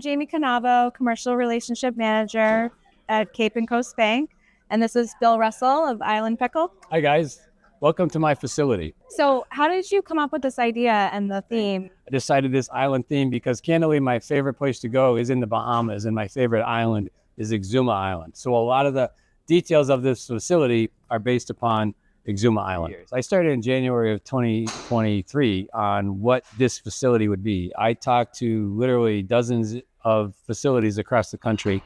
Jamie Cannavo, Commercial Relationship Manager at Cape and Coast Bank. And this is Bill Russell of Island Pickle. Hi guys, welcome to my facility. So how did you come up with this idea and the theme? I decided this island theme because candidly my favorite place to go is in the Bahamas and my favorite island is Exuma Island. So a lot of the details of this facility are based upon Exuma Island. I started in January of 2023 on what this facility would be. I talked to literally dozens of facilities across the country,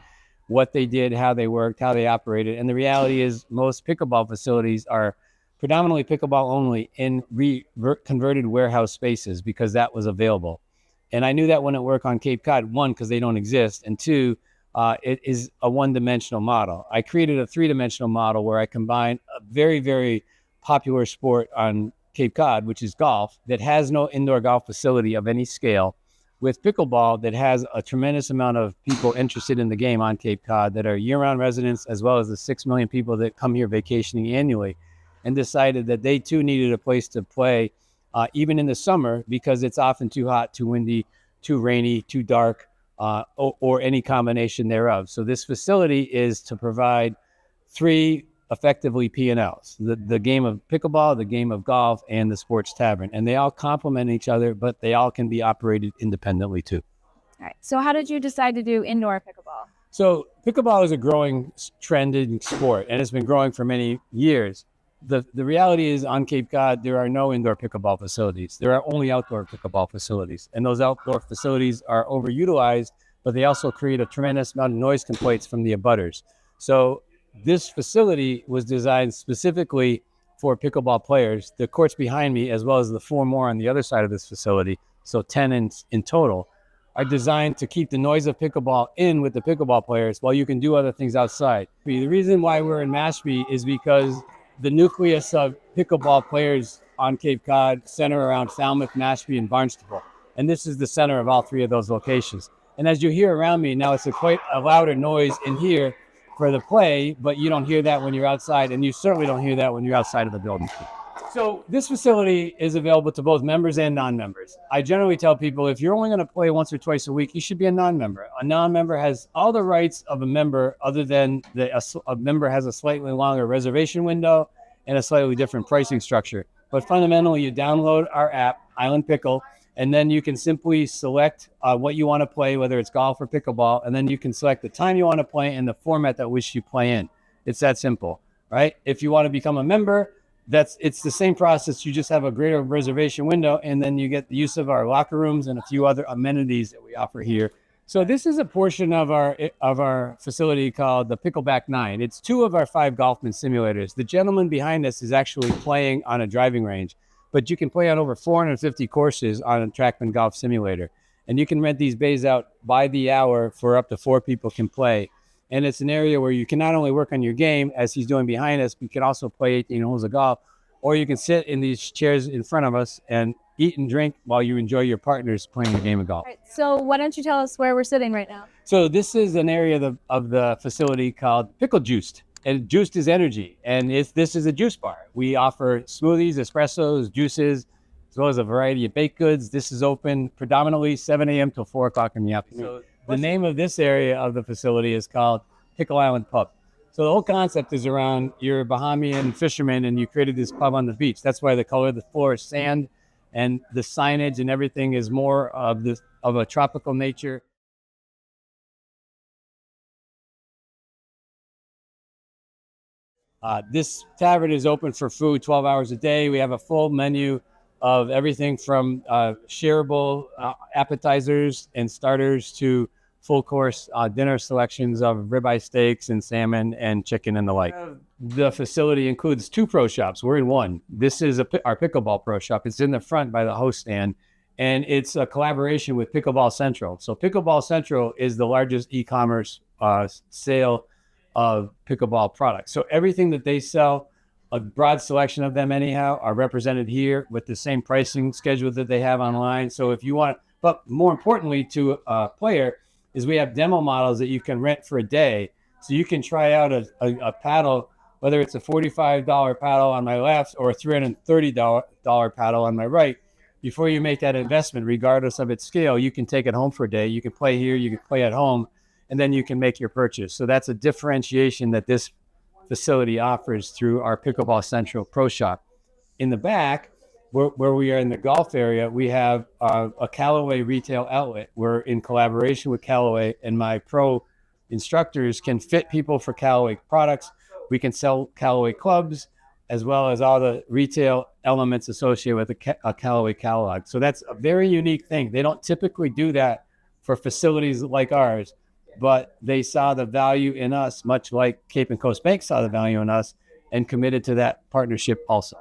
what they did, how they worked, how they operated. And the reality is most pickleball facilities are predominantly pickleball only in converted warehouse spaces because that was available. And I knew that wouldn't work on Cape Cod, one, because they don't exist, and two, it is a one-dimensional model. I created a three-dimensional model where I combined a very, very popular sport on Cape Cod, which is golf, that has no indoor golf facility of any scale, with pickleball that has a tremendous amount of people interested in the game on Cape Cod that are year-round residents, as well as the 6 million people that come here vacationing annually, and decided that they too needed a place to play, even in the summer, because it's often too hot, too windy, too rainy, too dark, or any combination thereof. So this facility is to provide three effectively P&Ls, the game of pickleball, the game of golf, and the sports tavern. And they all complement each other, but they all can be operated independently too. All right. So how did you decide to do indoor pickleball? So pickleball is a growing trended sport, and it's been growing for many years. The reality is on Cape Cod, there are no indoor pickleball facilities. There are only outdoor pickleball facilities. And those outdoor facilities are overutilized, but they also create a tremendous amount of noise complaints from the abutters. So this facility was designed specifically for pickleball players. The courts behind me, as well as the 4 more on the other side of this facility, so 10 in total, are designed to keep the noise of pickleball in with the pickleball players while you can do other things outside. The reason why we're in Mashpee is because the nucleus of pickleball players on Cape Cod center around Falmouth, Mashpee, and Barnstable. And this is the center of all 3 of those locations. And as you hear around me, now it's quite a louder noise in here for the play, but you don't hear that when you're outside, and you certainly don't hear that when you're outside of the building. So this facility is available to both members and non-members. I generally tell people if you're only going to play once or twice a week, you should be a non-member. A non-member has all the rights of a member, other than a member has a slightly longer reservation window and a slightly different pricing structure. But fundamentally, you download our app, Island Pickle, and then you can simply select what you want to play, whether it's golf or pickleball, and then you can select the time you want to play and the format that which you play in. It's that simple, right? If you want to become a member, it's the same process. You just have a greater reservation window, and then you get the use of our locker rooms and a few other amenities that we offer here. So this is a portion of our facility called the Pickleback 9. It's 2 of our 5 Golfman simulators. The gentleman behind us is actually playing on a driving range, but you can play on over 450 courses on a Trackman Golf Simulator. And you can rent these bays out by the hour for up to 4 people can play. And it's an area where you can not only work on your game, as he's doing behind us, but you can also play 18 holes of golf, or you can sit in these chairs in front of us and eat and drink while you enjoy your partners playing the game of golf. All right, so why don't you tell us where we're sitting right now? So this is an area of the facility called Pickle Juiced. And juiced is energy, and this is a juice bar. We offer smoothies, espressos, juices, as well as a variety of baked goods. This is open predominantly 7 a.m. till 4 o'clock in the afternoon. So the name of this area of the facility is called Pickle Island Pub. So the whole concept is around you're a Bahamian fisherman and you created this pub on the beach. That's why the color of the floor is sand, and the signage and everything is more of a tropical nature. This tavern is open for food 12 hours a day. We have a full menu of everything from shareable appetizers and starters to full course dinner selections of ribeye steaks and salmon and chicken and the like. The facility includes 2 pro shops. We're in one. This is our pickleball pro shop. It's in the front by the host stand, and it's a collaboration with Pickleball Central. So Pickleball Central is the largest e-commerce sale of pickleball products. So everything that they sell, a broad selection of them anyhow, are represented here with the same pricing schedule that they have online. So if you want, but more importantly to a player, is we have demo models that you can rent for a day. So you can try out a paddle, whether it's a $45 paddle on my left or a $330 paddle on my right. before you make that investment, regardless of its scale, you can take it home for a day. You can play here, you can play at home, and then you can make your purchase. So that's a differentiation that this facility offers through our Pickleball Central Pro Shop. In the back, where we are in the golf area, we have a Callaway retail outlet. We're in collaboration with Callaway, and my pro instructors can fit people for Callaway products. We can sell Callaway clubs, as well as all the retail elements associated with a Callaway catalog. So that's a very unique thing. They don't typically do that for facilities like ours, but they saw the value in us, much like Cape and Coast Bank saw the value in us, and committed to that partnership also.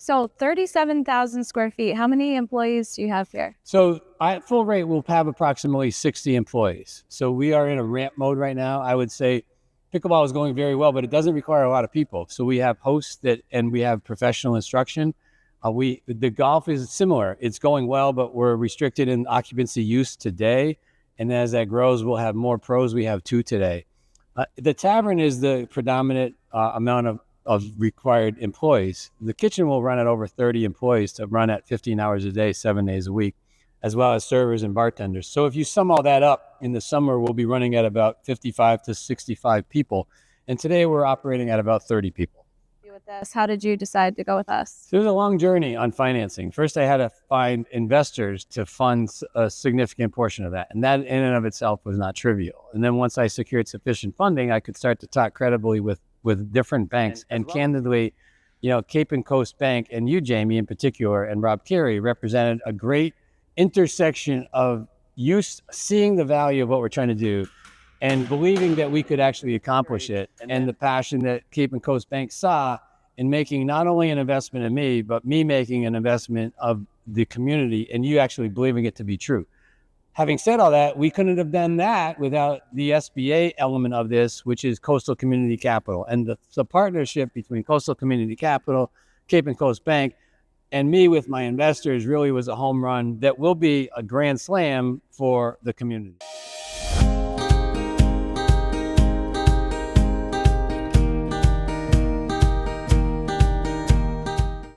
So 37,000 square feet. How many employees do you have here? So at full rate, we'll have approximately 60 employees. So we are in a ramp mode right now. I would say pickleball is going very well, but it doesn't require a lot of people. So we have hosts and we have professional instruction. The golf is similar. It's going well, but we're restricted in occupancy use today. And as that grows, we'll have more pros. We have 2 today. The tavern is the predominant amount of required employees. The kitchen will run at over 30 employees to run at 15 hours a day, 7 days a week, as well as servers and bartenders. So if you sum all that up, in the summer, we'll be running at about 55 to 65 people. And today we're operating at about 30 people. With this, how did you decide to go with us? It was a long journey on financing. First, I had to find investors to fund a significant portion of that. And that in and of itself was not trivial. And then once I secured sufficient funding, I could start to talk credibly with different banks. And candidly, Cape and Coast Bank and you, Jamie, in particular, and Rob Carey represented a great intersection of you seeing the value of what we're trying to do and believing that we could actually accomplish it, and the passion that Cape and Coast Bank saw in making not only an investment in me, but me making an investment of the community, and you actually believing it to be true. Having said all that, we couldn't have done that without the SBA element of this, which is Coastal Community Capital. And the partnership between Coastal Community Capital, Cape and Coast Bank, and me with my investors really was a home run that will be a grand slam for the community.